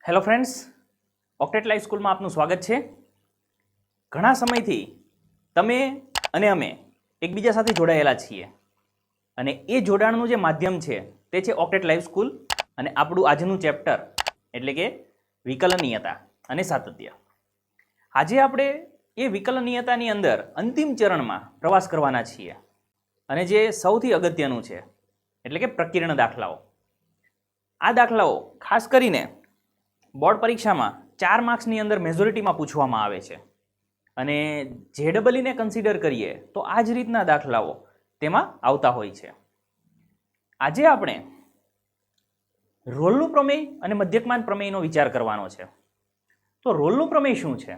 Hello friends, ઓક્ટેટ live સ્કૂલમાં આપનું સ્વાગત છે. ઘણા સમયથી તમે અને અમે એકબીજા સાથે જોડાયેલા છીએ અને એ જોડાણનું જે માધ્યમ છે તે છે ઓક્ટેટ લાઈવ સ્કૂલ અને આપણું આજનું ચેપ્ટર એટલે કે વિકલનીયતા અને સાતત્ય. આજે આપણે એ વિકલનીયતાની અંદર અંતિમ ચરણમાં પ્રવાસ કરવાના છીએ અને જે સૌથી અગત્યનું છે એટલે કે પ્રકીર્ણ દાખલાઓ. આ દાખલાઓ ખાસ કરીને બોર્ડ પરીક્ષામાં 4 માર્ક્સની અંદર મેજોરિટીમાં પૂછવામાં આવે છે અને જેડબલઈને કન્સિડર કરીએ તો આ જ રીતના દાખલાઓ તેમાં આવતા હોય છે. આજે આપણે રોલનું પ્રમેય અને મધ્યકમાન પ્રમેયનો વિચાર કરવાનો છે. તો રોલનું પ્રમેય શું છે?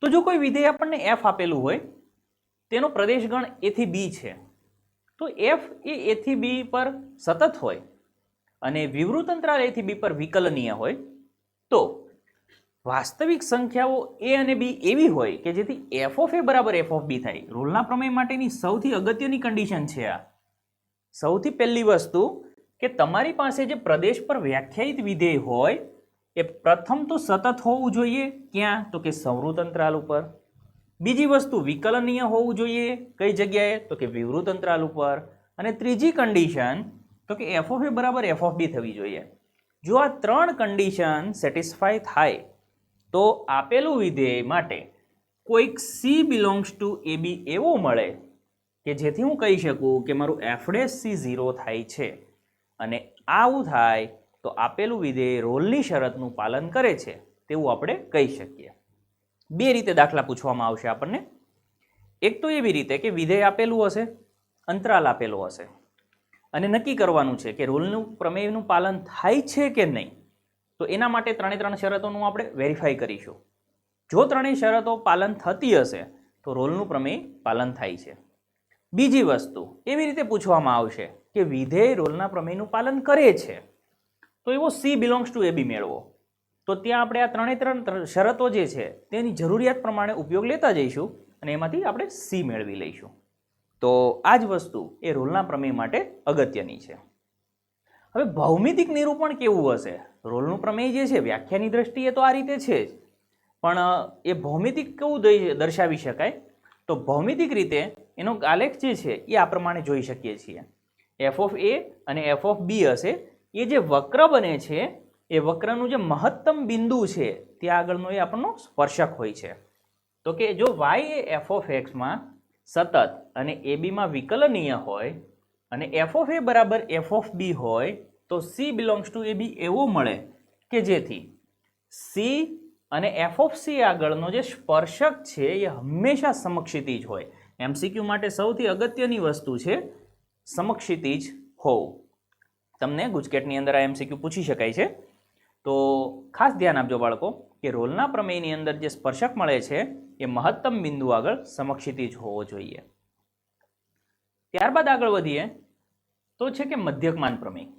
તો જો કોઈ વિધેય આપણને f આપેલું હોય, તેનો પ્રદેશગણ a થી b છે, તો f એ a થી b પર સતત હોય અને વિવૃત અંતરાલ a થી b પર વિકલનીય હોય, તો વાસ્તવિક સંખ્યાઓ a અને b એવી હોય કે જેથી f ઓફ a બરાબર f ઓફ b થાય. રોલના પ્રમેય માટેની સૌથી અગત્યની કન્ડિશન છે આ. સૌથી પહેલી વસ્તુ કે તમારી પાસે જે પ્રદેશ પર વ્યાખ્યાયિત વિધેય હોય એ પ્રથમ તો સતત હોવું જોઈએ. ક્યાં? તો કે સંવૃત અંતરાલ ઉપર. બીજી વસ્તુ વિકલનીય હોવું જોઈએ. કઈ જગ્યાએ? તો કે વિવૃત અંતરાલ ઉપર. અને ત્રીજી કન્ડિશન તો કે f ઓફ a બરાબર f ઓફ b થવી જોઈએ. જો આ ત્રણ કન્ડિશન સેટિસ્ફાય થાય તો આપેલું વિધેય માટે કોઈક c બિલોંગ્સ ટુ ab એવો મળે કે જેથી હું કહી શકું કે મારું f' c0 થાય છે. અને આવું થાય તો આપેલું વિધેય રોલની શરતનું પાલન કરે છે તેવું આપણે કહી શકીએ. બે રીતે દાખલા પૂછવામાં આવશે આપણને. એક તો એવી રીતે કે વિધેય આપેલું હશે, અંતરાલ આપેલો હશે અને નક્કી કરવાનું છે કે રોલનું પ્રમેયનું પાલન થાય છે કે નહીં. તો એના માટે ત્રણ શરતોનું આપણે વેરીફાઈ કરીશું. જો ત્રણેય શરતો પાલન થતી હશે તો રોલનું પ્રમેય પાલન થાય છે. બીજી વસ્તુ એવી રીતે પૂછવામાં આવશે કે વિધેય રોલના પ્રમેયનું પાલન કરે છે, તો એવો c બિલોંગ્સ ટુ ab મેળવો. તો ત્યાં આપણે આ ત્રણ શરતો જે છે તેની જરૂરિયાત પ્રમાણે ઉપયોગ લેતા જઈશું અને એમાંથી આપણે c મેળવી લઈશું. તો આ જ વસ્તુ એ રોલના પ્રમેય માટે અગત્યની છે. હવે ભૌમિતિક નિરૂપણ કેવું હશે? રોલનું પ્રમેય જે છે વ્યાખ્યાની દ્રષ્ટિએ તો આ રીતે છે જ, પણ એ ભૌમિતિક કેવું દર્શાવી શકાય? તો ભૌમિતિક રીતે એનો આલેખ જે છે એ આ પ્રમાણે જોઈ શકીએ છીએ. f ઓફ a અને f ઓફ b હશે. એ જે વક્ર બને છે એ વક્રનું જે મહત્તમ બિંદુ છે ત્યાં આગળનો એ આપણનો સ્પર્શક હોય છે. તો કે જો y A f of x માં સતત અને ab માં વિકલનીય હોય અને f ઓફ a બરાબર f ઓફ b હોય તો c બિલોંગ્સ ટુ ab એવો મળે કે જેથી c અને f ઓફ c આગળનો જે સ્પર્શક છે એ હંમેશા સમક્ષિતિજ હોય. MCQ માટે સૌથી અગત્યની વસ્તુ છે સમક્ષિતિજ હોવું. તમને ગુજકેટની અંદર આ MCQ પૂછી શકાય છે, તો ખાસ ધ્યાન આપજો બાળકો કે રોલના પ્રમેયની અંદર જે સ્પર્શક મળે છે એ મહત્તમ બિંદુ આગળ સમક્ષિતિજ હોવો જોઈએ. ત્યારબાદ આગળ વધીએ તો છે કે મધ્યકમાન પ્રમેય.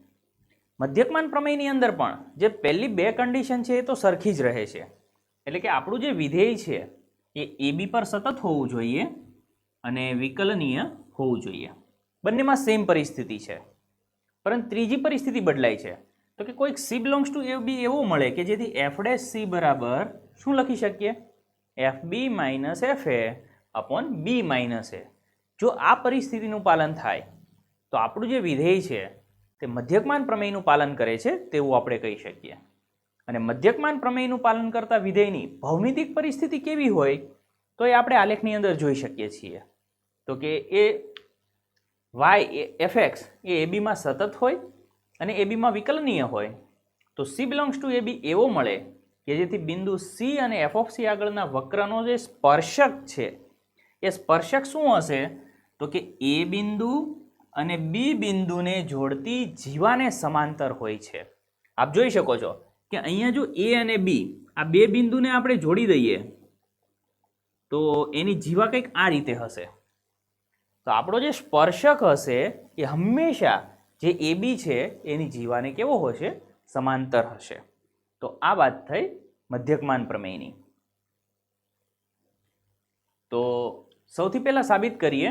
મધ્યકમાન પ્રમેયની અંદર પણ જે પહેલી બે કન્ડિશન છે એ તો સરખી જ રહે છે. એટલે કે આપણું જે વિધેય છે એ ab પર સતત હોવું જોઈએ અને વિકલનીય હોવું જોઈએ. બંનેમાં સેમ પરિસ્થિતિ છે, પરંતુ ત્રીજી પરિસ્થિતિ બદલાય છે. તો કે કોઈક c બિલોંગ્સ ટુ ab એવો મળે કે જેથી f' બરાબર શું લખી શકીએ? fb minus fa upon b minus a. જો આ પરિસ્થિતિનું પાલન થાય તો આપણું જે વિધેય છે તે મધ્યકમાન પ્રમેયનું પાલન કરે છે તેવું આપણે કહી શકીએ. અને મધ્યકમાન પ્રમેયનું પાલન કરતા વિધેયની ભૌમિતિક પરિસ્થિતિ કેવી હોય તો એ આપણે આલેખની અંદર જોઈ શકીએ છીએ. તો કે એ y fx એ ab માં સતત હોય અને ab માં વિકલનીય હોય તો c બિલોંગ્સ ટુ ab એવો મળે કે જેથી બિંદુ c અને f ઓફ c આગળના વક્રનો જે સ્પર્શક છે એ સ્પર્શક શું હશે? તો કે a બિંદુ અને b બિંદુને જોડતી જીવાને સમાંતર હોય છે. આપ જોઈ શકો છો કે અહીંયા જો a અને b આ બે બિંદુને આપણે જોડી દઈએ તો એની જીવા કંઈક આ રીતે હશે. તો આપણો જે સ્પર્શક હશે એ હંમેશા જે ab છે એની જીવાને કેવો હશે? સમાંતર હશે. તો આ વાત થઈ મધ્યકમાન પ્રમેયની. તો સૌથી પહેલા સાબિત કરીએ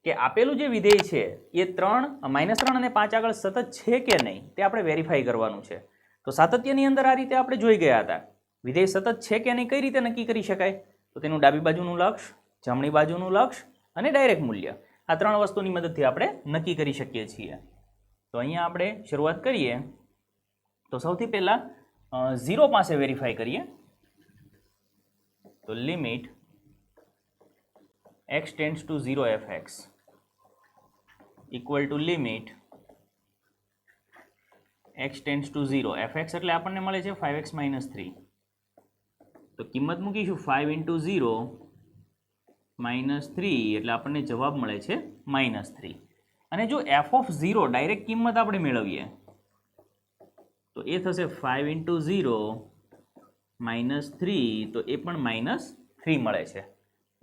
કે આપેલું જે વિધેય છે એ -3 અને 5 આગળ સતત છે કે નહીં તે આપણે વેરીફાઈ કરવાનું છે. તો સાતત્યની અંદર આ રીતે આપણે જોઈ ગયા હતા. વિધેય સતત છે કે નહીં કઈ રીતે નક્કી કરી શકાય? તો તેનું ડાબી બાજુનું લક્ષ, જમણી બાજુનું લક્ષ અને ડાયરેક્ટ મૂલ્ય, આ ત્રણ વસ્તુની મદદથી આપણે નક્કી કરી શકીએ છીએ. તો અહીંયા આપણે શરૂઆત કરીએ તો સૌથી પહેલાં 0 પાસે વેરીફાઈ કરીએ. તો limit x tends to 0 fx equal to limit x tends to 0 fx એટલે આપણને મળે છે 5x - 3. તો કિંમત મૂકીશું 5 × 0 - 3 એટલે આપણને જવાબ મળે છે -3. અને જો f(0) ડાયરેક્ટ કિંમત આપણે મેળવીએ તો એ થશે 5 × 0 - 3, તો એ પણ -3 મળે છે.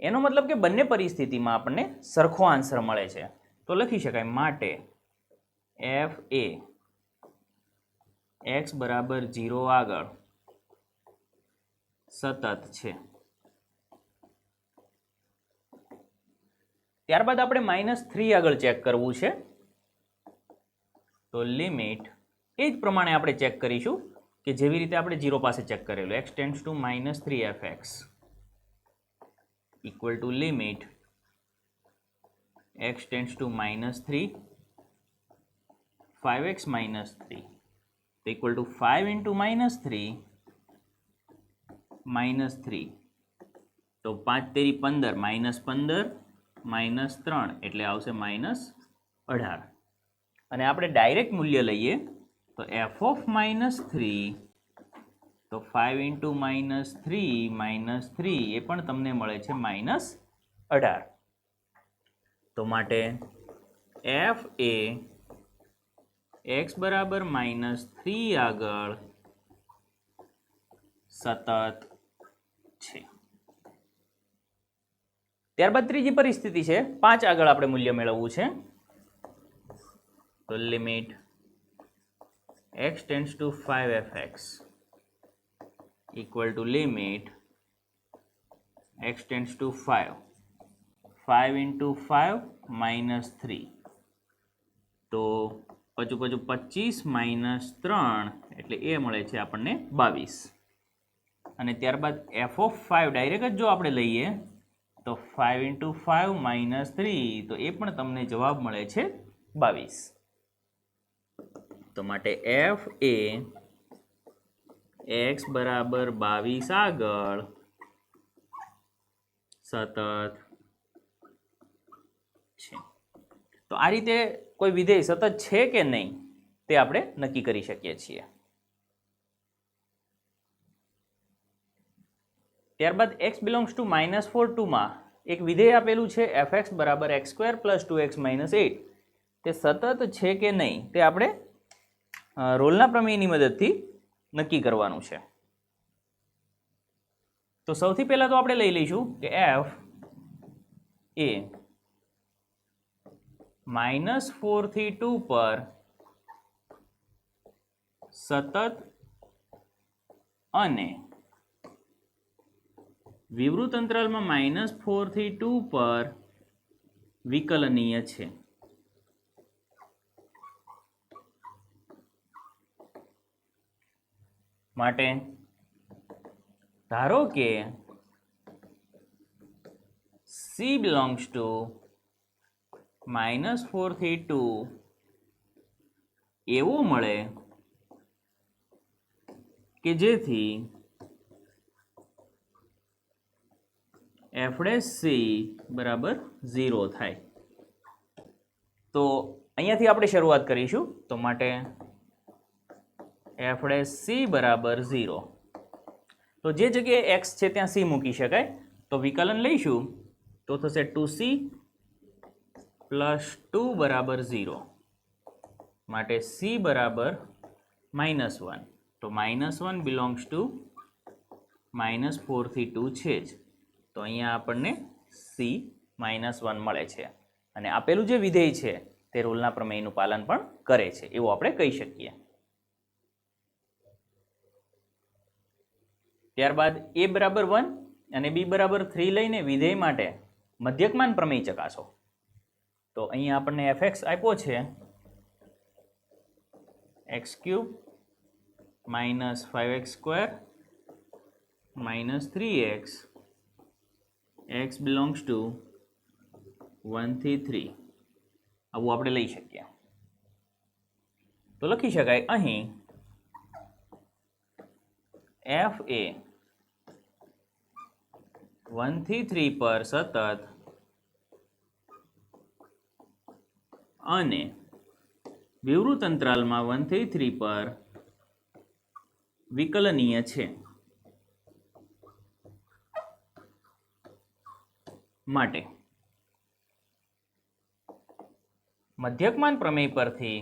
એનો મતલબ કે બંને પરિસ્થિતિમાં આપણને સરખો આન્સર મળે છે. તો લખી શકાય માટે f એ x બરાબર 0 આગળ સતત છે. ત્યારબાદ આપણે -3 આગળ ચેક કરવું છે. તો લિમિટ એ જ પ્રમાણે આપણે ચેક કરીશું કે જેવી રીતે આપણે 0 પાસે ચેક કરેલું. x tends to -3 fx equal to limit x tends to -3 5x - 3 equal two 5 × -3 -3. તો 5 તેરી 15 -15 -3 એટલે આવશે -18. અને આપણે ડાયરેક્ટ મૂલ્ય લઈએ તો f(-3) તો 5 × -3 એ પણ તમને મળે છે -18. તો માટે f એ x બરાબર -3 આગળ સતત છે. ત્યારબાદ ત્રીજી પરિસ્થિતિ છે, 5 આગળ આપણે મૂલ્ય મેળવવું છે. તો limit x tends to 5 fx equal to limit x tends to 5 × 5 -3. તો 25 -3 એટલે એ મળે છે આપણને 22. અને ત્યારબાદ f(5) ડાયરેક્ટ જ જો આપણે લઈએ તો 5 × 5 -3 તો એ પણ તમને જવાબ મળે છે 22. તો માટે f એ x બરાબર 22 આગળ સતત છે. તો આ રીતે કોઈ વિધેય સતત છે કે નહીં તે આપણે નક્કી કરી શકીએ છીએ. ત્યારબાદ x બિલોંગ્સ ટુ -4 માં એક વિધેય આપેલું છે fx બરાબર x² + 2x - 8. તે સતત છે કે નહીં તે આપણે રોલના પ્રમેયની મદદથી નક્કી કરવાનું છે. તો સૌથી પહેલા તો આપણે લઈ લઈશું કે f એ -4 થી 2 પર સતત અને વિવૃત અંતરાલમાં -4 થી 2 પર વિકલનીય છે. માટે ધારો કે C belongs to -4 થી 2 એવું મળે કે જેથી f'(c) બરાબર 0 થાય. તો અહીંયાથી આપણે શરૂઆત કરીશું. તો માટે f'(c) બરાબર 0. તો જે જગ્યાએ x છે ત્યાં c મૂકી શકાય. તો વિકલન લઈશું તો થશે 2c + 2 બરાબર 0. માટે c બરાબર -1. તો -1 બિલોંગ્સ ટુ -4 થી 2 છે જ. તો અહીંયા આપણને c -1 મળે છે. અને આપેલું જે વિધેય છે તે રોલના પ્રમેયનું પાલન પણ કરે છે એવું આપણે કહી શકીએ. ત્યારબાદ a બરાબર 1 અને b બરાબર 3 લઈને વિધેય માટે મધ્યકમાન પ્રમેય ચકાસો. તો અહીંયા આપણને fx આપ્યો છે x³ minus 5x² minus 3x x belongs to 1 થી 3 આવું આપણે લઈ શકીએ. તો લખી શકાય અહીં f એ 1 થી 3 પર સતત અને વિવૃત અંતરાલમાં 1 થી 3 પર વિકલનીય છે. માટે મધ્યકમાન પ્રમેય પરથી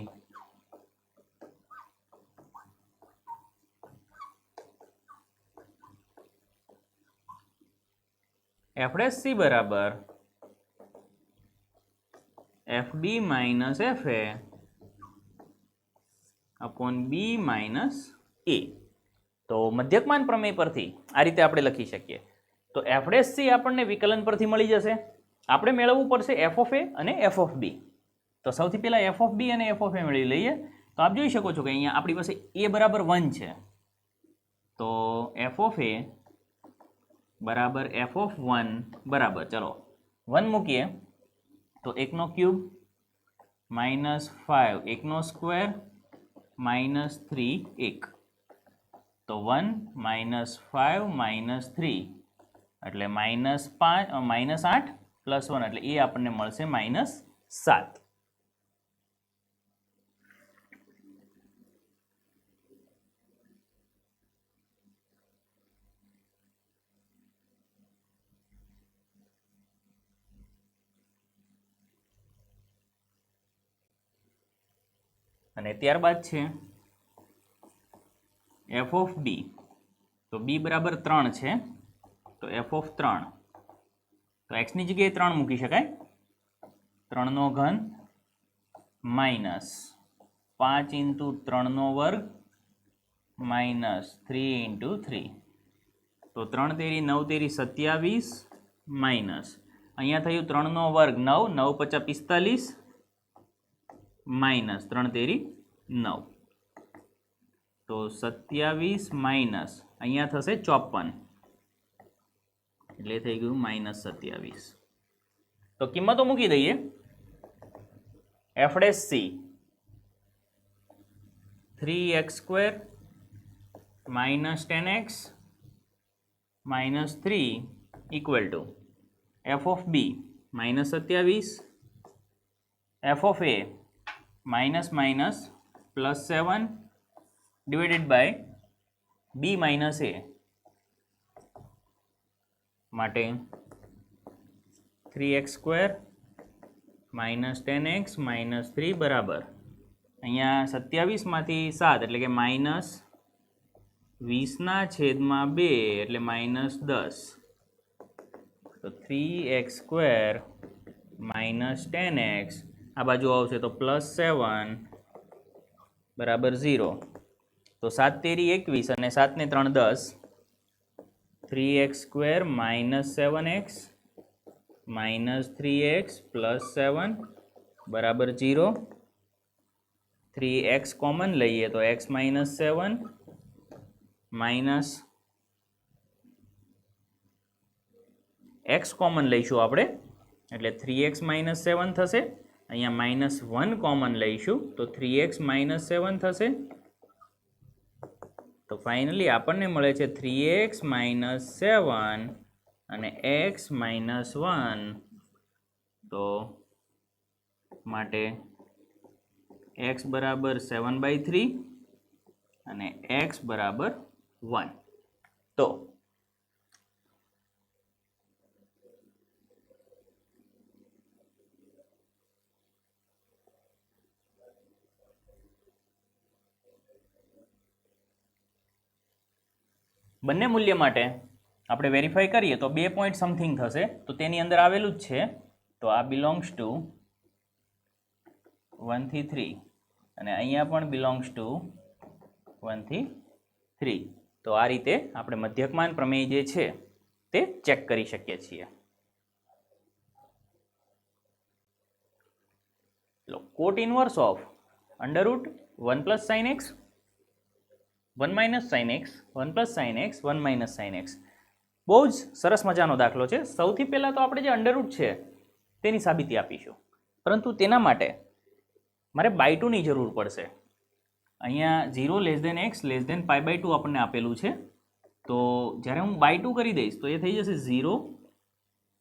f' c બરાબર fb minus fa upon b minus a. તો મધ્યકમાન પ્રમેય પરથી આ રીતે આપણે લખી શકીએ. તો f' c આપણને વિકલન પરથી મળી જશે. આપણે મેળવવું પડશે f of a અને f of b. તો સૌથી પહેલા f of b અને f of a મેળવી લઈએ. તો આપ જોઈ શકો છો કે અહીંયા આપણી પાસે a બરાબર 1 છે. તો f of a બરાબર f of 1 બરાબર ચલો 1 મૂકીએ તો 1 નો ક્યુબ માઇનસ 5 1 નો સ્ક્વેર માઇનસ 3 1. તો 1 માઇનસ 5 માઇનસ 3 એટલે માઇનસ 8 પ્લસ 1 એટલે એ આપણને મળશે માઇનસ 7. અને ત્યારબાદ છે f of b. તો b બરાબર 3 છે. તો f of 3 તો x ની જગ્યાએ 3 મૂકી શકાય. 3 નો ઘન માઇનસ 5 ઇન્ટુ 3 નો વર્ગ માઇનસ 3 ઇન્ટુ 3. તો 3 તેરી 9 તેરી 27 માઇનસ અહીંયા થયું 3 નો વર્ગ 9 9 પચા 45 માઇનસ 3 તેરી 9. તો 27 માઇનસ અહીંયા થશે 54 એટલે થઈ ગયું માઇનસ 27. તો કિંમતો મૂકી દઈએ. f' c 3x² minus 10x minus 3 equal to f of b minus 27 f of a minus minus plus 7 divided by b minus a. માટે 3x² માઇનસ 10x માઇનસ 3 બરાબર અહીંયા 27માંથી 7 એટલે કે માઇનસ 20/2 એટલે માઇનસ 10. તો 3x² માઇનસ 10x આ બાજુ આવશે તો પ્લસ 7 બરાબર 0. તો 7 તેરી 21 અને 7 ને 3 10. 3x² minus 7x minus 3x plus 7 બરાબર 0. 3x કોમન લઈએ તો x minus 7 minus x common લઈશું આપણે એટલે 3x માઇનસ 7 થશે. અહીંયા માઇનસ 1 કોમન લઈશું તો 3x માઇનસ 7 થશે. તો ફાઇનલી આપણને મળે છે 3x માઇનસ 7 અને x માઇનસ 1. તો માટે x બરાબર 7/3 અને x બરાબર 1. તો બંને મૂલ્ય માટે આપણે વેરીફાઈ કરીએ તો 2 પોઈન્ટ સમથિંગ થશે. તો તેની અંદર આવેલું જ છે. તો આ બિલોંગ્સ ટુ 1 થી 3 અને અહીંયા પણ બિલોંગ્સ ટુ 1 થી 3. તો આ રીતે આપણે મધ્યકમાન પ્રમેય જે છે તે ચેક કરી શકીએ છીએ. Cot inverse of √1 + sin x 1 minus sine x 1 plus sine x 1 minus sine x. બહુ જ સરસ મજાનો દાખલો છે. સૌથી પહેલાં તો આપણે જે અંડરરૂટ છે તેની સાબિતી આપીશું, પરંતુ તેના માટે મારે બાય ટુની જરૂર પડશે. અહીંયા 0 less than X less than pi by two આપણને આપેલું છે. તો જ્યારે હું બાય ટુ કરી દઈશ તો એ થઈ જશે 0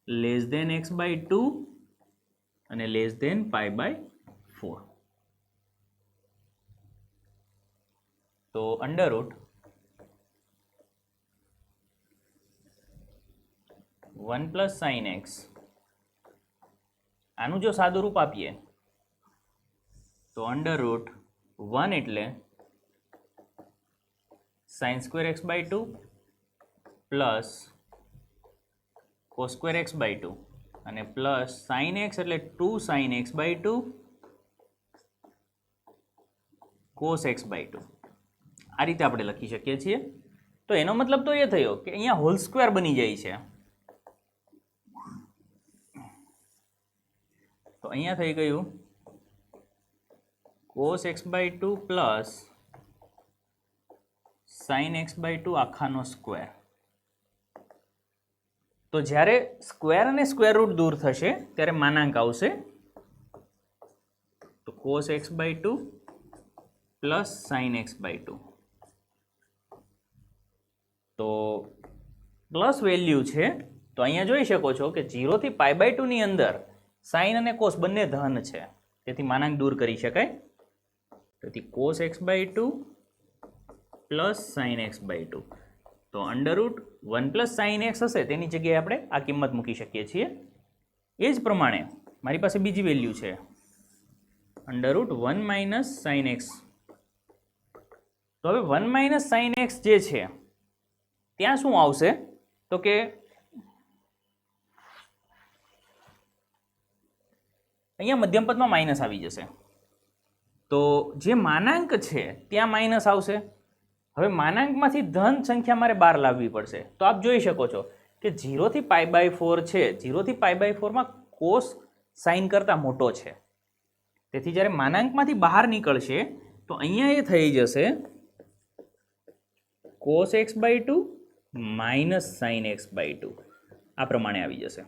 less than X by two અને લેસ દેન પાઈ બાય 4. તો અંડરરૂટ 1 પ્લસ સાઇન એક્સ, આનું જો સાદું રૂપ આપીએ તો અંડરરૂટ 1 એટલે sine square X by two plus cos square X by two અને પ્લસ સાઇન એક્સ એટલે 2 sine x by two cos x by two. આ રીતે આપણે લખી શકીએ છીએ. તો એનો મતલબ તો એ થયો કે અહીંયા હોલ સ્ક્વેર બની જાય છે. તો અહીંયા થઈ ગયું cos x by two plus sine x by two આખાનો સ્ક્વેર. તો જ્યારે સ્ક્વેર અને સ્ક્વેર રૂટ દૂર થશે ત્યારે માનાંક આવશે. તો cos x by two plus sine x by two. તો પ્લસ વેલ્યુ છે તો અહીંયા જોઈ શકો છો કે 0 થી પાઈ બાય ટુની અંદર સાઇન અને કોસ બંને ધન છે, તેથી માનાંક દૂર કરી શકાય. તેથી cos x by two plus sine x by two. તો અંડરરૂટ 1 પ્લસ સાઇન એક્સ હશે તેની જગ્યાએ આપણે આ કિંમત મૂકી શકીએ છીએ. એ જ પ્રમાણે મારી પાસે બીજી વેલ્યુ છે અંડરરૂટ 1 માઇનસ સાઇન એક્સ. તો હવે 1 માઇનસ સાઇન એક્સ જે છે ત્યાં શું આવશે તો કે અહીંયા મધ્યમપદમાં માઇનસ આવી જશે. તો જે માનાંક છે ત્યાં માઇનસ આવશે. હવે માનાંકમાંથી ધન સંખ્યા મારે બહાર લાવવી પડશે. તો આપ જોઈ શકો છો કે 0 થી પાઈ બાય 4 છે. 0 થી પાઈ બાય 4માં કોસ સાઇન કરતાં મોટો છે. તેથી જ્યારે માનાંકમાંથી બહાર નીકળશે તો અહીંયા એ થઈ જશે cos x by two minus sine x by two. આ પ્રમાણે આવી જશે.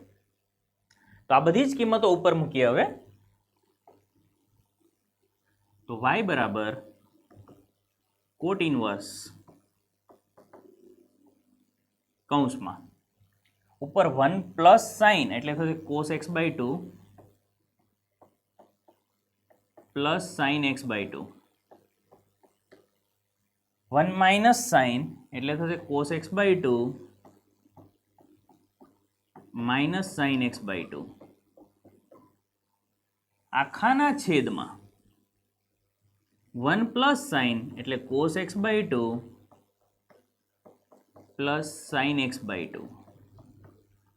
તો આ બધી જ કિંમતો ઉપર મૂકીએ હવે. તો y બરાબર કોટ ઇનવર્સ કૌંસમાં ઉપર 1 પ્લસ સાઇન એટલે થશે cos x by two plus sine x by two. 1 minus sine એટલે થશે cos x by two minus sine x by two. આખાના છેદમાં 1 પ્લસ સાઇન એટલે cos x by two plus sine x by two.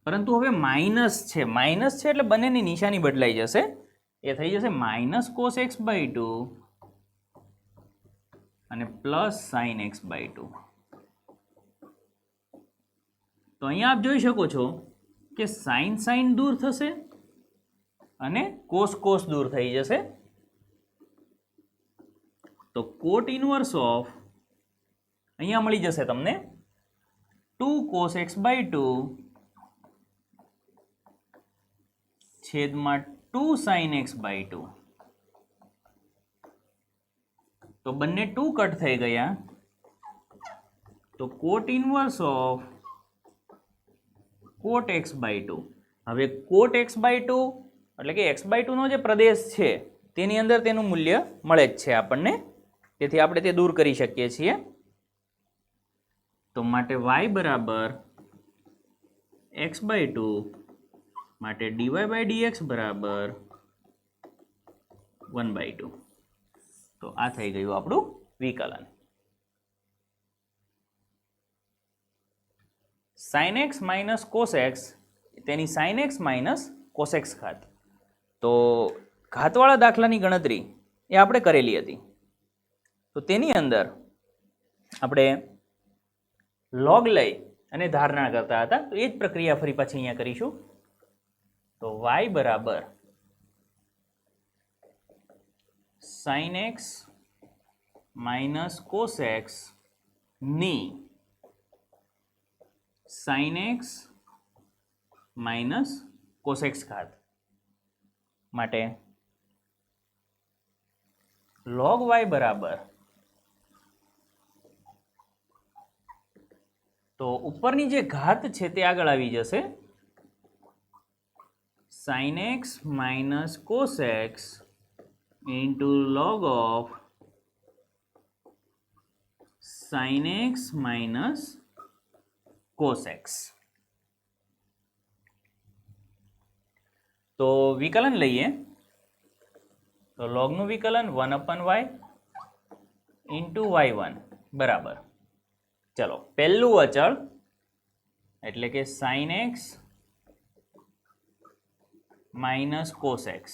પરંતુ હવે minus છે એટલે બંનેની નિશાની બદલાઈ જશે. એ થઈ જશે minus cos x by two અને plus sine x by two. તો અહીંયા આપ જોઈ શકો છો કે સાઇન સાઇન દૂર થશે અને કોસ કોસ દૂર થઈ જશે. તો કોટ ઇનવર્સ ઓફ અહીંયા મળી જશે તમને 2 કોસ એક્સ બાય ટુ છેદમાં 2 સાઇન એક્સ બાય ટુ. તો બંને 2 કટ થઈ ગયા. તો cot inverse of cot x by two. હવે કોટ એક્સ બાય ટુ એટલે કે એક્સ બાય ટુનો જે પ્રદેશ છે તેની અંદર તેનું મૂલ્ય મળે જ છે આપણને, તેથી આપણે તે દૂર કરી શકીએ છીએ. તો માટે y બરાબર એક્સ બાય ટુ માટે dy બાય dx બરાબર 1 બાય ટુ. તો આ થઈ ગયું આપણું વિકલન. Sine x minus cos x તેની sine x minus cos x ઘાત. તો ઘાતવાળા દાખલાની ગણતરી એ આપણે કરેલી હતી. તો તેની અંદર આપણે લોગ લઈ અને ધારણા કરતા હતા. તો એ જ પ્રક્રિયા ફરી પાછી અહીંયા કરીશું. તો y બરાબર sign x minus cos x ની sin x માઇનસ કોસેક્સ ઘાત માટે log y બરાબર, તો ઉપરની જે ઘાત છે તે આગળ આવી જશે, sin x minus cos x into log of sin x minus cos x. તો વિકલન લઈએ તો લોગનું વિકલન 1/y ઇન્ટુ y1 બરાબર, ચલો પહેલું અચળ એટલે કે sin x minus cos x,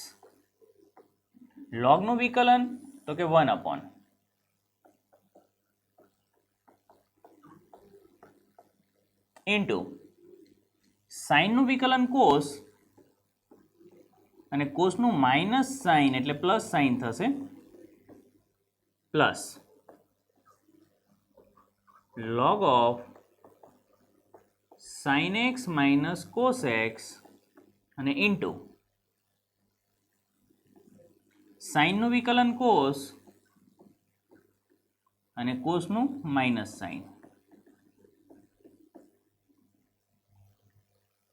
લોગનું વિકલન તો કે 1/ ઇન્ટુ સાઇનનું વિકલન કોસ અને કોસનું માઇનસ સાઇન એટલે પ્લસ સાઇન થશે, plus log of sin x minus cos x અને ઇન્ટુ સાઇનનું વિકલન કોસ અને કોસનું માઇનસ સાઇન.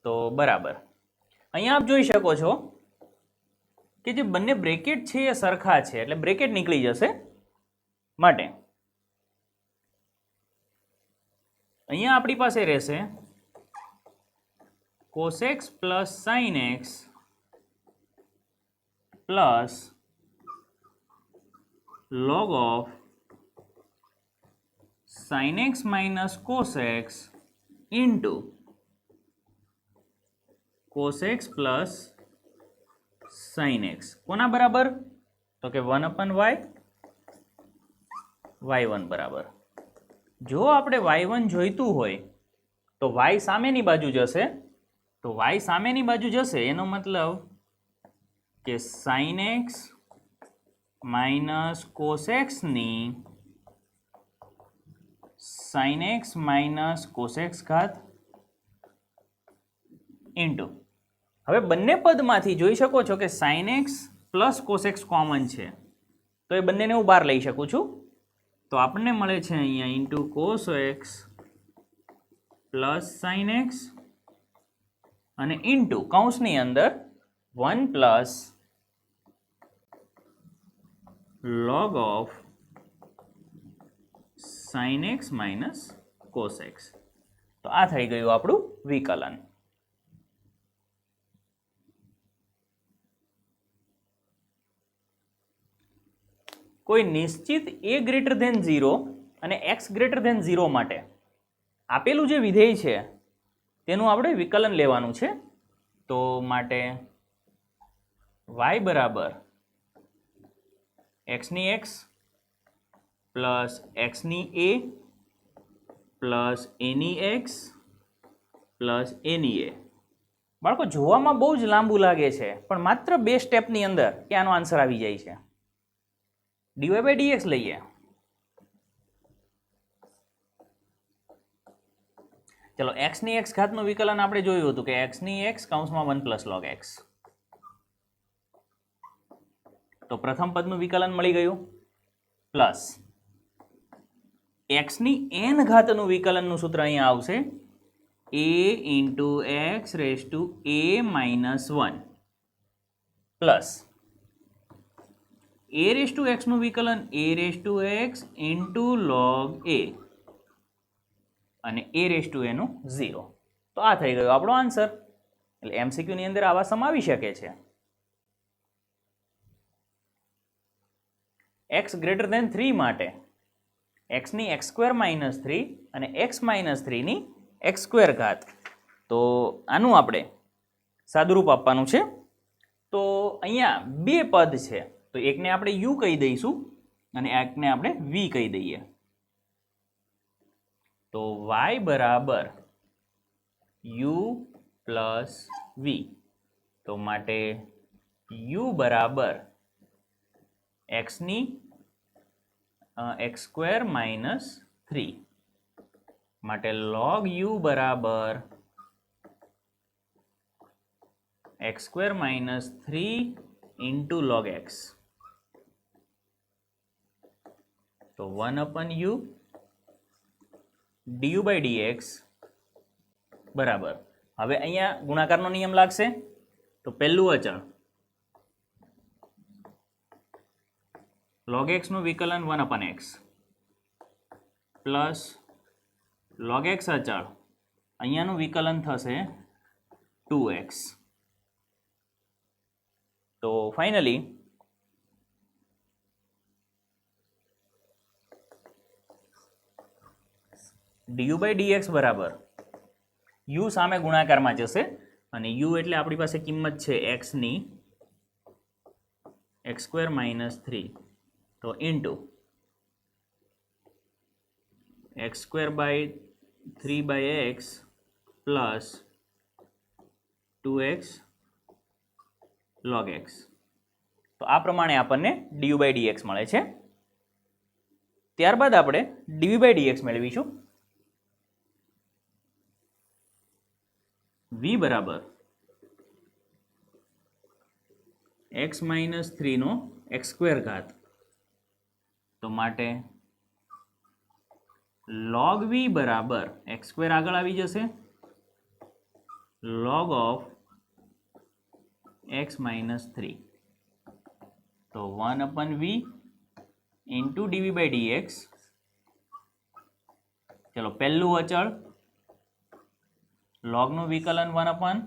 તો બરાબર, અહીંયા આપ જોઈ શકો છો કે જે બંને બ્રેકેટ છે એ સરખા છે એટલે બ્રેકેટ નીકળી જશે, માટે અહીંયા આપણી પાસે રહેશે cos x plus sin x plus log of sin x minus cos x into cos x plus sin x કોના બરાબર, તો કે 1/y y1 બરાબર. જો આપણે y1 જોઈતું હોય તો y સામેની બાજુ જશે, તો y સામેની બાજુ જશે એનો મતલબ કે sin x minus cos x ની sin x minus cos x ઘાત ઇન્ટુ, હવે બંને પદમાંથી જોઈ શકો છો કે sin x plus cos x common છે, તો એ બંનેને હું બહાર લઈ શકું છું, તો આપણને મળે છે અહીંયા into cos x plus sin x અને ઇન્ટુ કૌંસની અંદર 1 plus log of sin x minus cos x. તો આ થઈ ગયું આપણું વિકલન. કોઈ નિશ્ચિત a ગ્રેટર ધેન 0 અને x ગ્રેટર ધેન 0 માટે આપેલું જે વિધેય છે તેનું આપણે વિકલન લેવાનું છે, તો માટે y બરાબર x ની x પ્લસ x ની a પ્લસ a ની x પ્લસ a ની a. બાળકો જોવામાં બહુ જ લાંબુ લાગે છે પણ માત્ર 2 સ્ટેપની અંદર કે આનો આન્સર આવી જાય છે. dy/dx લઈએ, ચલો x ની x ઘાતનું વિકલન આપણે જોયું હતું કે x ની x કૌંસમાં 1 પ્લસ log x, તો પ્રથમ પદનું વિકલન મળી ગયું, પ્લસ x ની n ઘાતનું વિકલનનું સૂત્ર અહીંયા આવશે a into x raise to a minus 1 plus a raise to x નું વિકલન a raise to x into log a અને a રેઝ ટુ a નું 0. તો આ થઈ ગયો આપણો આન્સર. એટલે એમસીક્યુ ની અંદર આવા સમ આવી શકે છે. x ગ્રેટર ધેન 3 માટે x ની x સ્ક્વેર માઇનસ 3 અને x માઇનસ 3 ની x સ્ક્વેર ઘાત, તો આનું આપણે સાદુરૂપ આપવાનું છે. તો અહીંયા 2 પદ છે, તો એકને આપણે u કહી દઈશું અને એકને આપણે v કહી દઈએ. તો y બરાબર u પ્લસ v, તો માટે u બરાબર x ની x સ્ક્વેર માઇનસ 3 માટે log u બરાબર x square minus 3 into log x. તો 1/u du by dx બરાબર. હવે અહીંયા ગુણાકારનો નિયમ લાગશે. તો પહેલું અચળ log x નું વિકલન 1/x પ્લસ log x અચળ અહીંયાનું વિકલન થશે 2x. તો ફાઇનલી du by dx બરાબર u સામે ગુણાકારમાં જશે અને u એટલે આપણી પાસે કિંમત છે x ની x સ્ક્વેર માઇનસ 3 તો into x square by 3 by x plus 2x log x. તો આ પ્રમાણે આપણને du by dx મળે છે. ત્યારબાદ આપણે dv by dx મેળવીશું. v બરાબર x માઇનસ 3 નો x સ્ક્વેર ઘાત. તો માટે log v બરાબર x સ્ક્વેર આગળ આવી જશે log ઓફ x માઇનસ 3. તો 1/v into dv by dx. ચલો પહેલું અચળ log નું વિકલન 1/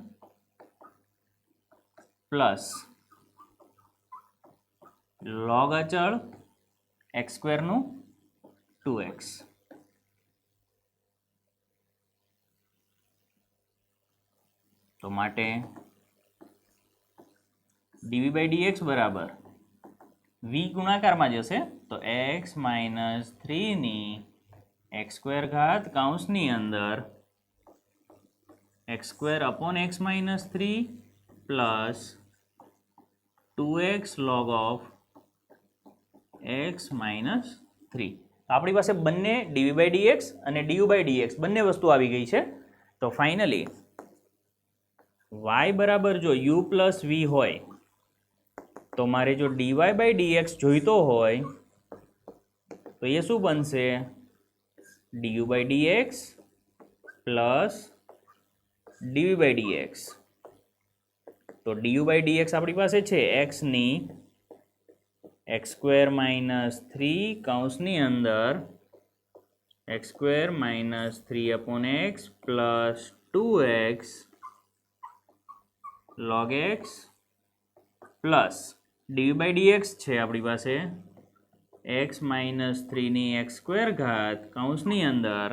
પ્લસ log અચળ x સ્ક્વેર નું 2x. તો માટે dv by dx બરાબર v ગુણાકારમાં જશે તો x માઇનસ 3 ની x સ્ક્વેર ઘાત કૌંસની અંદર x square upon x minus 3 plus 2x log of x minus 3. આપણી પાસે બંને dv by dx અને du by dx બંને વસ્તુ આવી ગઈ છે. તો ફાઇનલી y બરાબર જો u પ્લસ v હોય તો મારે જો dy by dx જોઈતો હોય તો એ શું બનશે du by dx plus dv by dx. તો du by dx આપણી પાસે છે x ની x સ્ક્વેર માઇનસ 3 કૌંસની અંદર x square minus 3 upon x plus 2x log x plus dv by dx છે આપણી પાસે x માઇનસ 3 ની x સ્ક્વેર ઘાત કૌંસની અંદર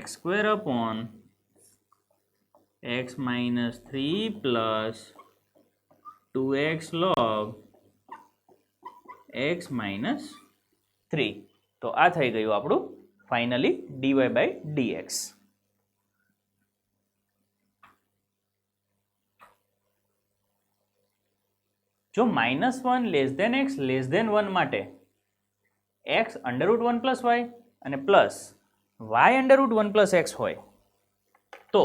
x square upon x minus 3 plus 2x log x minus 3. તો આ થઈ ગયું આપણું ફાઇનલી dy by dx. જો -1 x <1 માટે x √1 પ્લસ y અને પ્લસ y √1 પ્લસ x હોય તો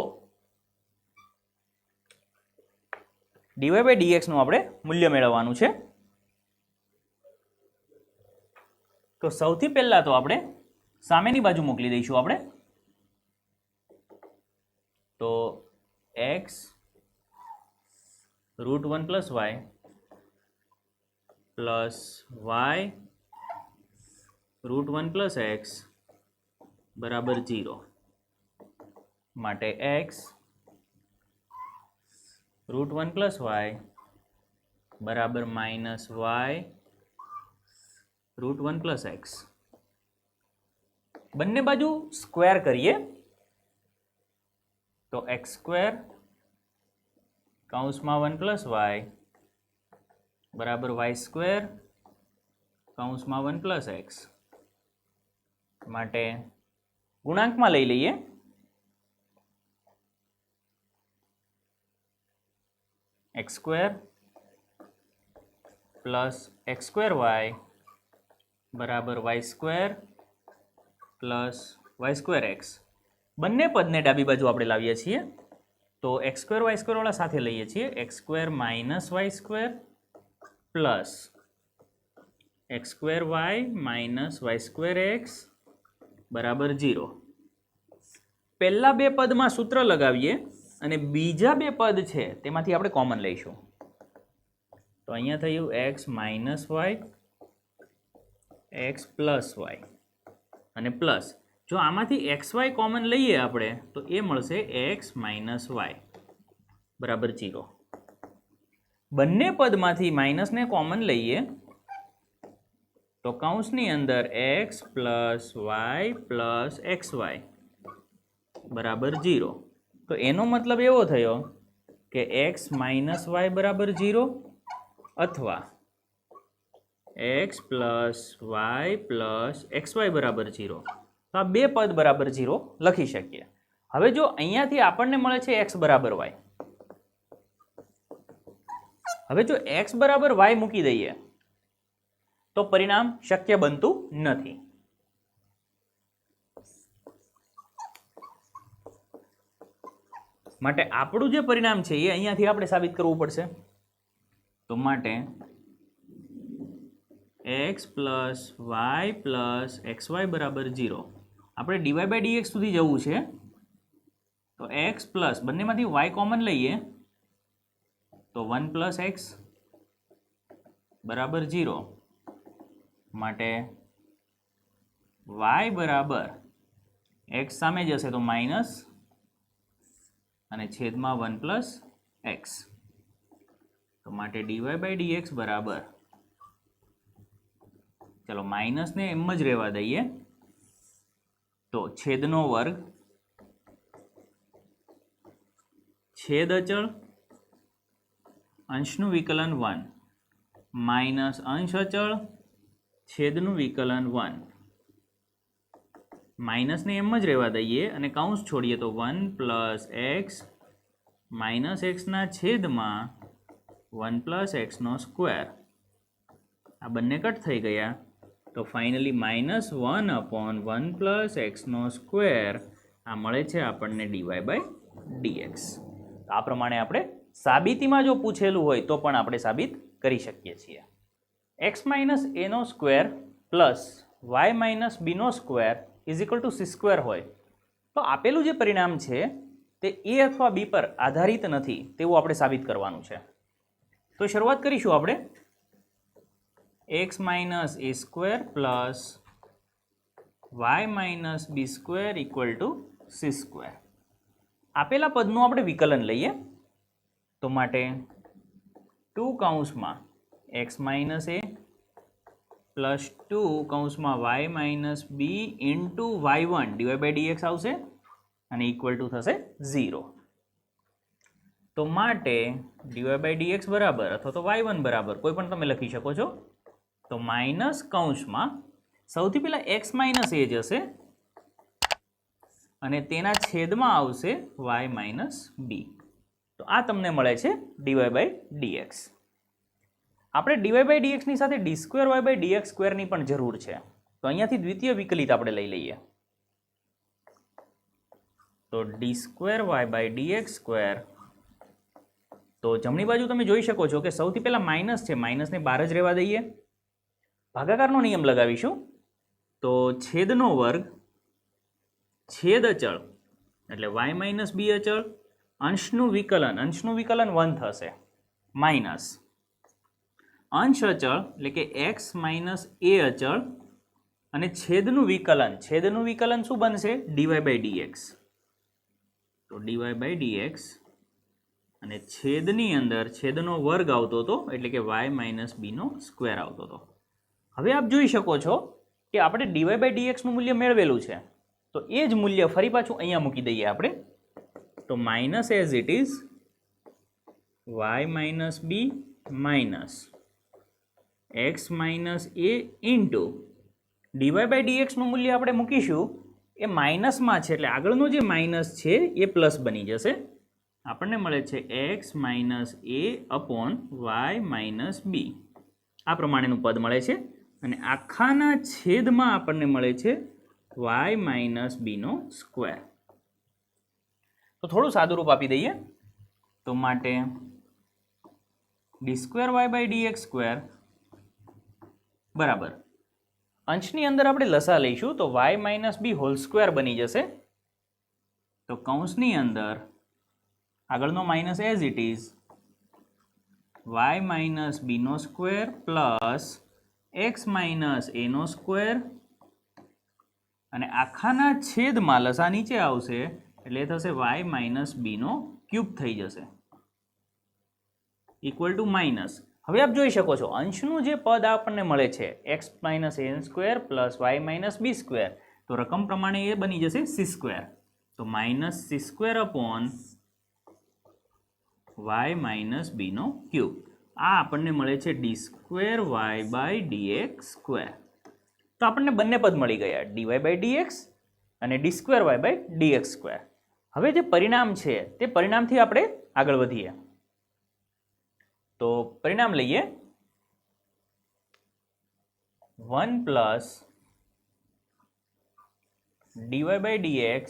dy by dx નું આપણે મૂલ્ય મેળવવાનું છે. તો સૌથી પહેલા તો આપણે સામેની બાજુ મોકલી દઈશું આપણે. તો x √1 plus y plus y √1 plus x બરાબર 0 માટે x √1 પ્લસ y બરાબર માઇનસ y √1 પ્લસ x. બંને બાજુ સ્ક્વેર કરીએ તો x સ્ક્વેર કૌંસમાં 1 પ્લસ y બરાબર y સ્ક્વેર કૌંસમાં 1 પ્લસ x. માટે ગુણાંકમાં લઈ લઈએ x square plus x square y બરાબર y square plus Y square X. બંને પદને ડાબી બાજુ આપણે લાવીએ છીએ તો એક્સ સ્ક્વેર વાય સ્ક્વેર વાળા સાથે લઈએ છીએ. X square minus Y square plus X square Y minus Y square X બરાબર 0. પહેલા બે પદમાં સૂત્ર લગાવીએ અને બીજા બે પદ છે તેમાંથી આપણે કોમન લઈશું. તો અહીંયા થયું X minus Y X plus Y અને પ્લસ જો આમાંથી એક્સ વાય કોમન લઈએ આપણે તો એ મળશે એક્સ માઇનસ વાય બરાબર 0. બંને પદમાંથી માઇનસને કોમન લઈએ તો કૌંસની અંદર X plus Y plus X Y બરાબર 0. તો એનો મતલબ એવો થયો કે એક્સ માઇનસ વાય બરાબર 0 અથવા X plus Y plus X Y બરાબર 0. તો આ બે પદ બરાબર 0 લખી શકીએ. હવે જો અહીંયાથી આપણને મળે છે એક્સ બરાબર વાય. હવે જો એક્સ બરાબર વાય મૂકી દઈએ તો પરિણામ શક્ય બનતું નથી. માટે આપણું જે પરિણામ છે એ અહીંયાથી આપણે સાબિત કરવું પડશે. તો માટે X plus Y plus X Y બરાબર 0. આપણે ડીવાય બાય ડીએક્સ સુધી જવું છે તો એક્સ પ્લસ બંનેમાંથી વાય કોમન લઈએ તો 1 પ્લસ એક્સ બરાબર 0. માટે વાય બરાબર એક્સ સામે જશે તો માઇનસ અને છેદમાં 1 પ્લસ એક્સ. તો માટે ડીવાય બાય ડીએક્સ બરાબર ચલો માઇનસને એમ જ રહેવા દઈએ તો છેદનો વર્ગ છેદ અચળ અંશનું વિકલન 1 માઇનસ અંશ અચળ છેદનું વિકલન 1. માઇનસને એમ જ રહેવા દઈએ અને કૌંસ છોડીએ તો 1 પ્લસ એક્સ માઇનસ એક્સના છેદમાં 1 પ્લસ એક્સનો સ્ક્વેર. આ બંને કટ થઈ ગયા તો ફાઇનલી માઇનસ 1 અપોન 1 પ્લસ એક્સનો સ્ક્વેર આ મળે છે આપણને ડીવાય બાય ડીએક્સ. આ પ્રમાણે આપણે સાબિતીમાં જો પૂછેલું હોય તો પણ આપણે સાબિત કરી શકીએ છીએ. એક્સ માઇનસ એનો સ્ક્વેર પ્લસ વાય માઇનસ બીનો square is equal to C square હોય તો આપેલું જે પરિણામ છે તે એ અથવા બી પર આધારિત નથી તેવું આપણે સાબિત કરવાનું છે. તો શરૂઆત કરીશું આપણે X minus A square plus Y minus B square equal to C square. આપેલા પદનું આપણે વિકલન લઈએ તો માટે 2 કૌંસમાં એક્સ માઇનસ એ પ્લસ 2 કૌંસમાં Y minus B into y1 D Y by D X આવશે અને ઇક્વલ ટુ થશે 0. તો માટે ડીવાય બાય ડીએક્સ બરાબર અથવા તો y1 બરાબર કોઈ પણ તમે લખી શકો છો. તો માઇનસ કૌંસમાં સૌથી પહેલાં એક્સ માઇનસ એ જશે અને તેના છેદમાં આવશે વાય માઇનસ બી. તો આ તમને મળે છે ડીવાય બાય ડીએક્સ. આપણે ડીવાય બાય ડીએક્સની સાથે d square Y by dx સ્ક્વેરની પણ જરૂર છે. તો અહીંયાથી દ્વિતીય વિકલિત આપણે લઈ લઈએ તો D square Y by dx square. તો જમણી બાજુ તમે જોઈ શકો છો કે સૌથી પહેલાં માઇનસ છે માઇનસને બહાર જ રહેવા દઈએ. ભાગાકારનો નિયમ લગાવીશું તો છેદનો વર્ગ છેદ અચળ એટલે વાય માઇનસ બી અચળ અંશનું વિકલન 1 થશે માઇનસ અંશ અચળ એટલે કે એક્સ માઇનસ એ અચળ અને છેદનું વિકલન શું બનશે ડીવાય બાય ડીએક્સ. તો ડીવાય બાય ડીએક્સ અને છેદની અંદર છેદનો વર્ગ આવતો હતો એટલે કે વાય માઇનસ બીનો સ્ક્વેર આવતો હતો. હવે આપ જોઈ શકો છો કે આપણે ડીવાય બાય ડીએક્સનું મૂલ્ય મેળવેલું છે તો એ જ મૂલ્ય ફરી પાછું અહીંયા મૂકી દઈએ આપણે. તો minus as it is y minus b minus x minus a into dy by ડીએક્સનું મૂલ્ય આપણે મૂકીશું એ માઇનસમાં છે એટલે આગળનો જે માઇનસ છે એ પ્લસ બની જશે. આપણને મળે છે x minus a upon y minus બી. આ પ્રમાણેનું પદ મળે છે અને આખાના છેદમાં આપણને મળે છે વાય માઇનસ બીનો સ્ક્વેર. તો થોડું સાદું રૂપ આપી દઈએ. તો માટે d square Y by d x square બરાબર અંશની અંદર આપણે લસા લઈશું તો y minus b whole square બની જશે. તો કૌંસની અંદર આગળનો minus as it is y minus બીનો સ્ક્વેર પ્લસ એક્સ માઇનસ એનો સ્ક્વેર અને આખાના છેદમાં લસા નીચે આવશે એટલે થશે વાય માઇનસ બીનો ક્યુબ થઈ જશે ઇક્વલ ટુ માઇનસ. હવે આપ જોઈ શકો છો અંશનું જે પદ આપણને મળે છે x minus n square plus Y minus બી સ્ક્વેર, તો રકમ પ્રમાણે એ બની જશે સી સ્ક્વેર. તો minus c square upon y minus બીનો ક્યુબ. આ આપણને મળે છે d square Y by d x square. તો આપણને બંને પદ મળી ગયા, d y by d x અને d square Y by d x square. હવે જે પરિણામ છે તે પરિણામથી આપણે આગળ વધીએ. તો પરિણામ લઈએ 1 પ્લસ dy બાય dx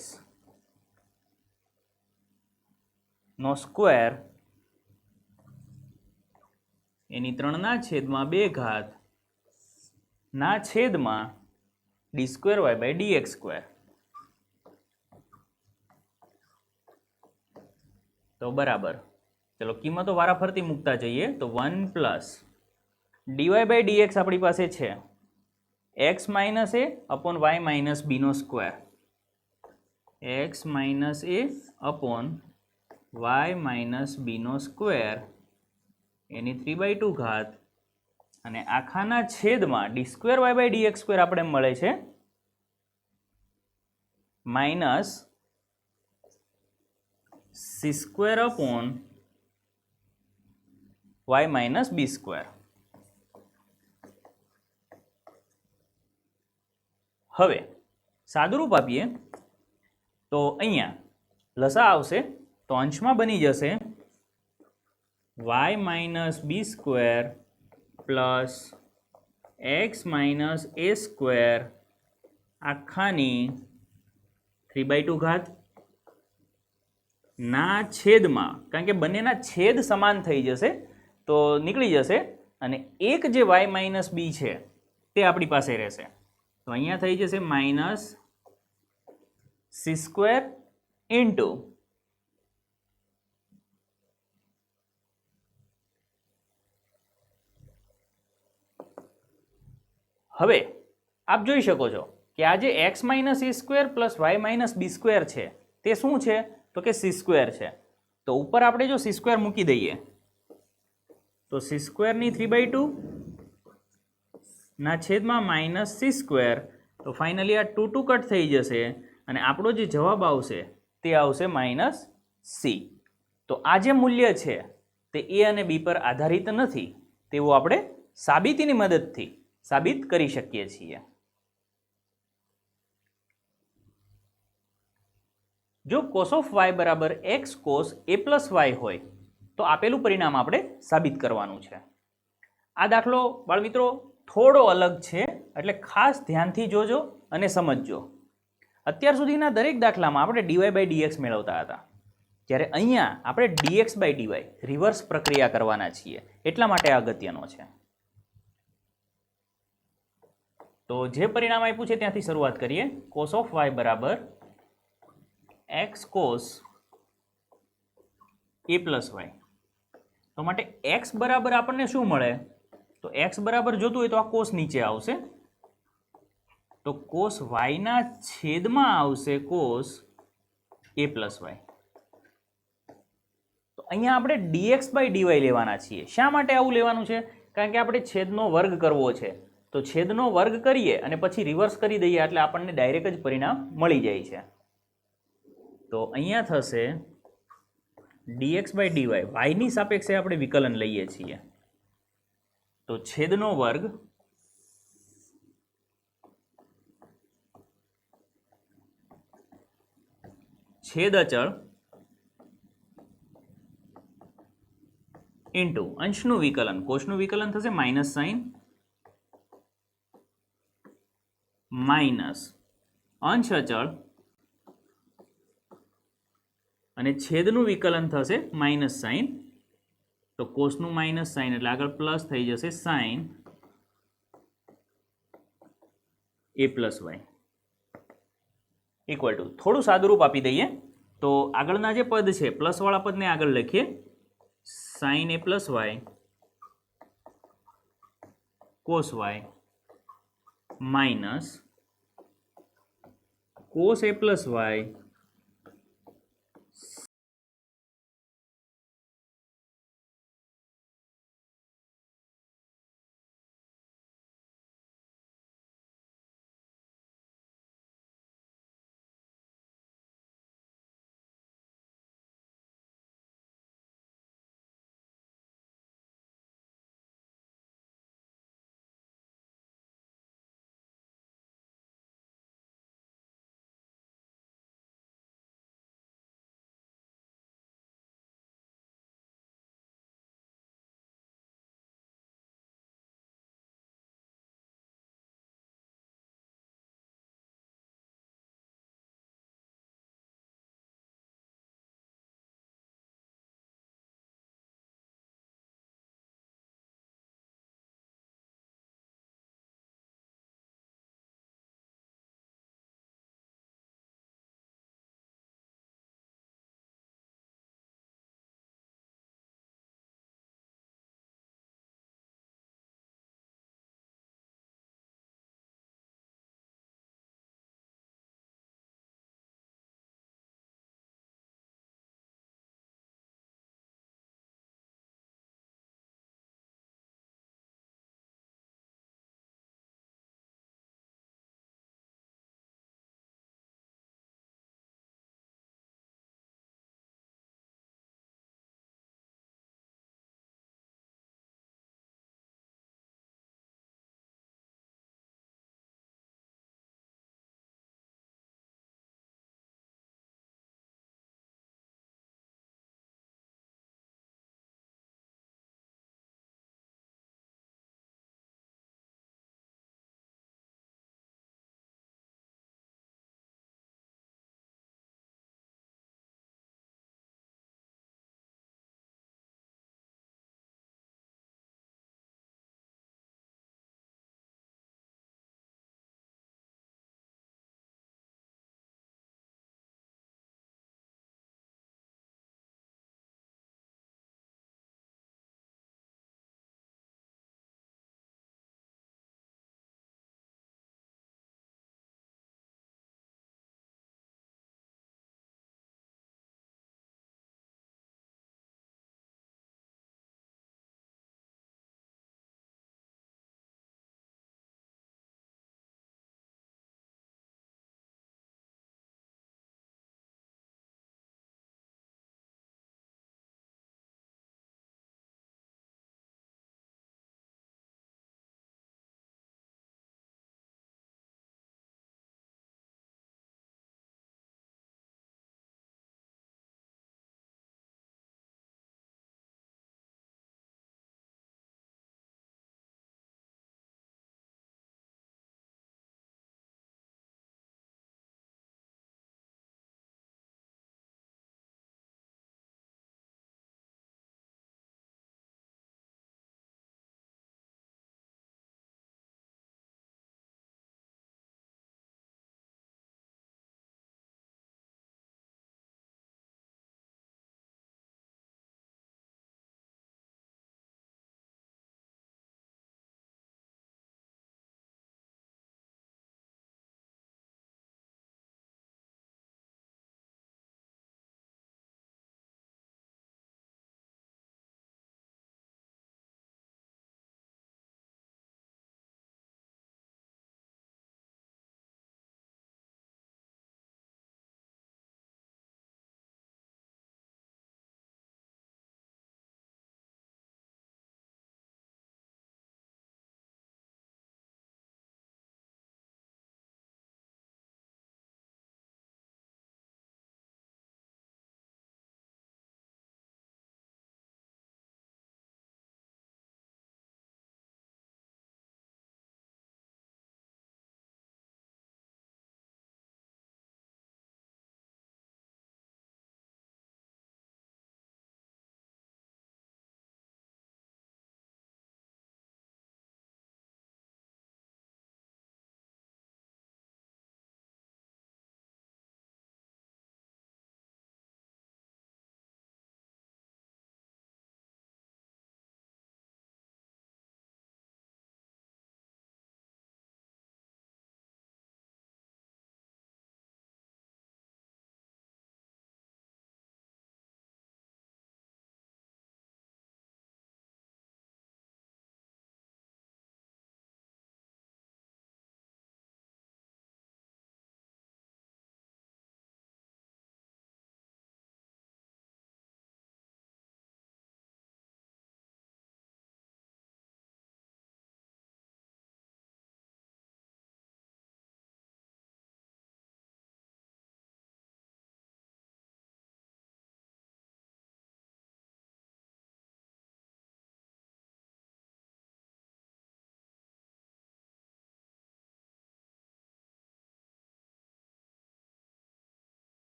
નો સ્ક્વેર એની 3/2 ના છેદમાં d square Y by dx square. તો બરાબર ચલો કિંમતો વારાફરતી મૂકતા જઈએ. તો 1 પ્લસ ડીવાય બાય ડીએક્સ આપણી પાસે છે x minus a upon y minus બીનો square, x minus a upon y minus બીનો સ્ક્વેર એની 3/2 અને આખાના છેદમાં d square Y by dx square આપણે મળે છે minus c square upon y minus બી સ્ક્વેર. હવે સાદુરૂપ આપીએ તો અહીંયા લસા આવશે તો અંશમાં બની જશે Y minus B square plus x minus A square આખાની 3/2 ના છેદમાં, કારણ કે બંનેના છેદ સમાન થઈ જશે તો નીકળી જશે અને એક જે વાય માઇનસ બી છે તે આપણી પાસે રહેશે. તો અહીંયા થઈ જશે માઇનસ સી સ્ક્વેર ઇન્ટુ હવે આપ જોઈ શકો છો કે આ જે x minus A square plus Y minus B square છે તે શું છે તો કે સી સ્ક્વેર છે. તો ઉપર આપણે જો સી સ્ક્વેર મૂકી દઈએ તો સી સ્ક્વેરની 3/2 ના છેદમાં માઇનસ સી સ્ક્વેર. તો ફાઇનલી આ 2 કટ થઈ જશે અને આપણો જે જવાબ આવશે તે આવશે માઇનસ સી. તો આ જે મૂલ્ય છે તે એ અને બી પર આધારિત નથી તેવું આપણે સાબિતીની મદદથી સાબિત કરી શકીએ છીએ. જો કોસ ઓફ વાય બરાબર X cos A plus Y હોય તો આપેલું પરિણામ આપણે સાબિત કરવાનું છે. આ દાખલો બાળમિત્રો થોડો અલગ છે એટલે ખાસ ધ્યાનથી જોજો અને સમજજો. અત્યાર સુધીના દરેક દાખલામાં આપણે ડીવાય બાય ડીએક્સ મેળવતા હતા, જ્યારે અહીંયા આપણે ડીએક્સ બાય ડીવાય રિવર્સ પ્રક્રિયા કરવાના છીએ, એટલા માટે આ અગત્યનો છે. તો જે પરિણામ આપ્યું છે ત્યાંથી શરૂઆત કરીએ. કોસ ઓફ વાય બરાબર X cos A plus Y. તો માટે એક્સ બરાબર આપણને શું મળે તો એક્સ બરાબર જોતું હોય તો આ કોસ નીચે આવશે તો કોસ વાયના છેદમાં આવશે કોસ એ પ્લસ વાય. તો અહીંયા આપણે ડીએક્સ બાય ડીવાય લેવાના છીએ. શા માટે આવું લેવાનું છે? કારણ કે આપણે છેદનો વર્ગ કરવો છે. તો છેદનો વર્ગ કરીએ અને પછી રિવર્સ કરી દઈએ એટલે આપણને ડાયરેક્ટ જ પરિણામ મળી જાય છે. તો અહીંયા થશે ડીએક્સ બાય ડીવાય, વાયની સાપેક્ષે આપણે વિકલન લઈએ છીએ તો છેદનો વર્ગ છેદ અચળ ઇન્ટુ અંશનું વિકલન, કોષનું વિકલન થશે માઇનસ સાઇન માઇનસ અંશ અચળ અને છેદનું વિકલન થશે માઇનસ સાઇન, તો કોસનું માઇનસ સાઇન એટલે આગળ પ્લસ થઈ જશે sine a plus Y equal to, થોડું સાદુરૂપ આપી દઈએ તો આગળના જે પદ છે પ્લસવાળા પદને આગળ લખીએ sine a plus Y cos Y minus cos a plus Y